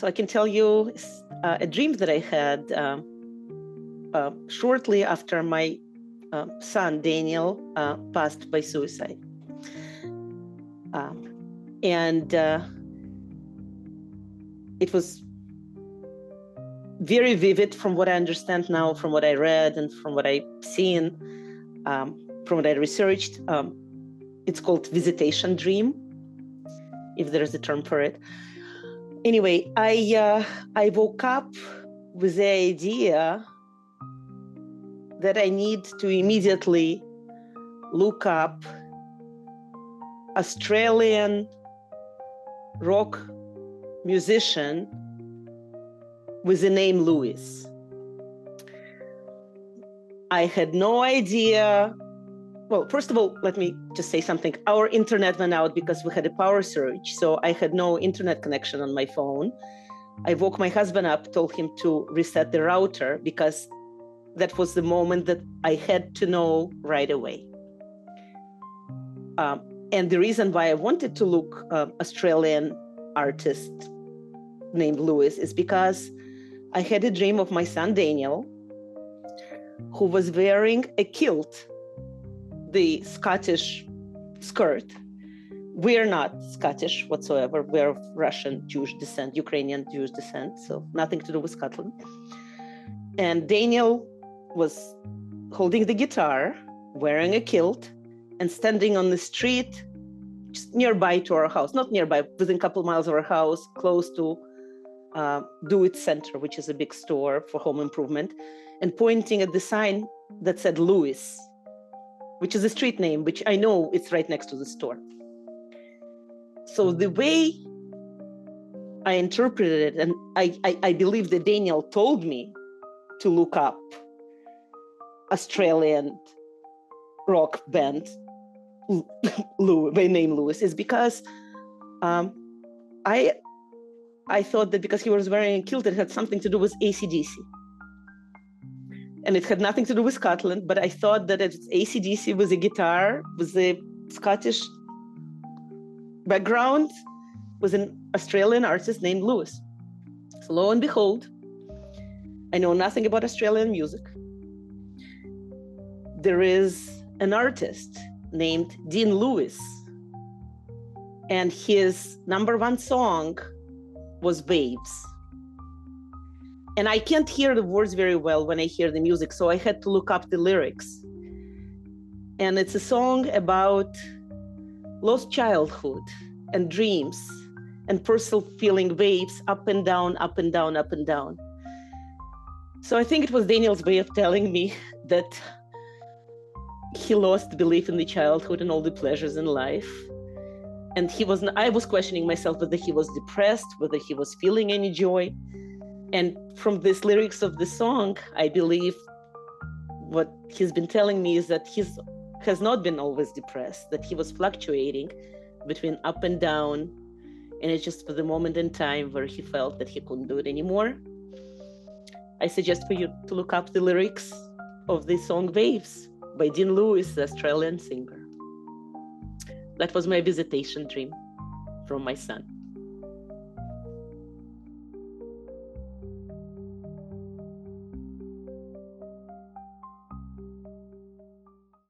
So I can tell you a dream that I had shortly after my son, Daniel, passed by suicide. And it was very vivid from what I understand now, from what I read and from what I've seen, from what I researched. It's called visitation dream, if there is a term for it. Anyway, I woke up with the idea that I need to immediately look up Australian rock musician with the name Lewis. I had no idea. Well, first of all, let me just say something. Our internet went out because we had a power surge, so I had no internet connection on my phone. I woke my husband up, told him to reset the router because that was the moment that I had to know right away. And the reason why I wanted to look Australian artist named Lewis is because I had a dream of my son Daniel, who was wearing a kilt, the Scottish skirt. We're not Scottish whatsoever. We're of Russian Jewish descent, Ukrainian Jewish descent, so nothing to do with Scotland. And Daniel was holding the guitar, wearing a kilt, and standing on the street just nearby to our house, not nearby, within a couple miles of our house, close to Do It Center, which is a big store for home improvement, and pointing at the sign that said Lewis, which is a street name, which I know it's right next to the store. So the way I interpreted it, and I believe that Daniel told me to look up Australian rock band by name Lewis, is because I thought that because he was wearing a kilt, it had something to do with AC/DC. And it had nothing to do with Scotland, but I thought that it's AC/DC with a guitar, with a Scottish background, with an Australian artist named Lewis. So lo and behold, I know nothing about Australian music. There is an artist named Dean Lewis, and his #1 song was Waves. And I can't hear the words very well when I hear the music, so I had to look up the lyrics. And it's a song about lost childhood and dreams and personal feeling waves up and down, up and down, up and down. So I think it was Daniel's way of telling me that he lost belief in the childhood and all the pleasures in life. And I was questioning myself whether he was depressed, whether he was feeling any joy. And from these lyrics of the song, I believe what he's been telling me is that he has not been always depressed, that he was fluctuating between up and down. And it's just for the moment in time where he felt that he couldn't do it anymore. I suggest for you to look up the lyrics of the song Waves by Dean Lewis, the Australian singer. That was my visitation dream from my son.